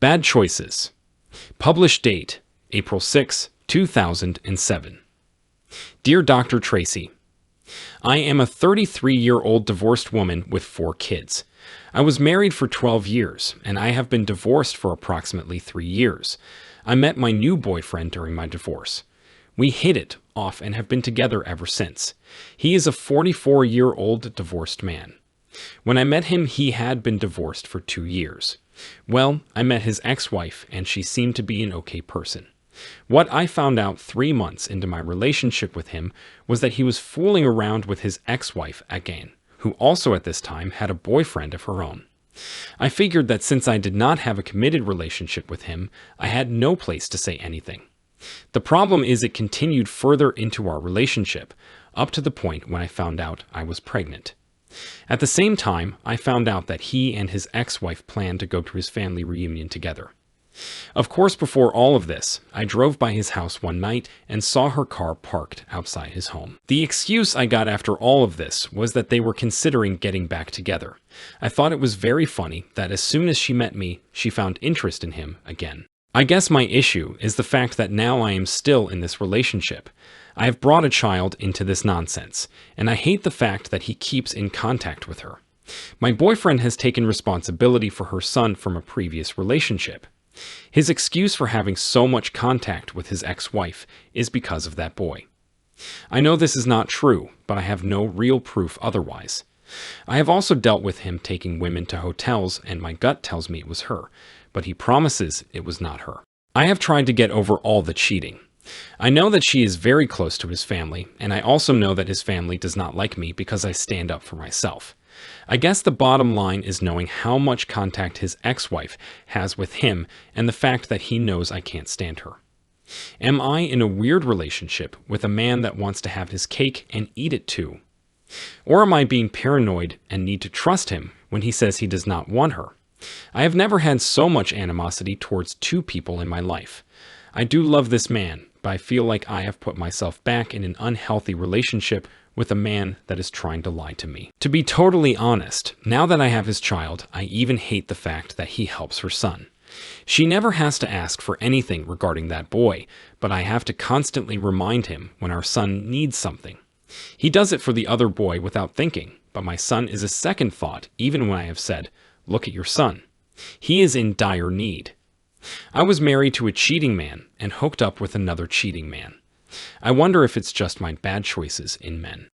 Bad choices. Published date, April 6, 2007. Dear Dr. Tracy, I am a 33-year-old divorced woman with 4 kids. I was married for 12 years, and I have been divorced for approximately 3 years. I met my new boyfriend during my divorce. We hit it off and have been together ever since. He is a 44-year-old divorced man. When I met him, he had been divorced for 2 years. Well, I met his ex-wife, and she seemed to be an okay person. What I found out 3 months into my relationship with him was that he was fooling around with his ex-wife again, who also at this time had a boyfriend of her own. I figured that since I did not have a committed relationship with him, I had no place to say anything. The problem is it continued further into our relationship, up to the point when I found out I was pregnant. At the same time, I found out that he and his ex-wife planned to go to his family reunion together. Of course, before all of this, I drove by his house one night and saw her car parked outside his home. The excuse I got after all of this was that they were considering getting back together. I thought it was very funny that as soon as she met me, she found interest in him again. I guess my issue is the fact that now I am still in this relationship. I have brought a child into this nonsense, and I hate the fact that he keeps in contact with her. My boyfriend has taken responsibility for her son from a previous relationship. His excuse for having so much contact with his ex-wife is because of that boy. I know this is not true, but I have no real proof otherwise. I have also dealt with him taking women to hotels, and my gut tells me it was her, but he promises it was not her. I have tried to get over all the cheating. I know that she is very close to his family, and I also know that his family does not like me because I stand up for myself. I guess the bottom line is knowing how much contact his ex-wife has with him and the fact that he knows I can't stand her. Am I in a weird relationship with a man that wants to have his cake and eat it too? Or am I being paranoid and need to trust him when he says he does not want her? I have never had so much animosity towards 2 people in my life. I do love this man, but I feel like I have put myself back in an unhealthy relationship with a man that is trying to lie to me. To be totally honest, now that I have his child, I even hate the fact that he helps her son. She never has to ask for anything regarding that boy, but I have to constantly remind him when our son needs something. He does it for the other boy without thinking, but my son is a second thought even when I have said, "Look at your son. He is in dire need." I was married to a cheating man and hooked up with another cheating man. I wonder if it's just my bad choices in men.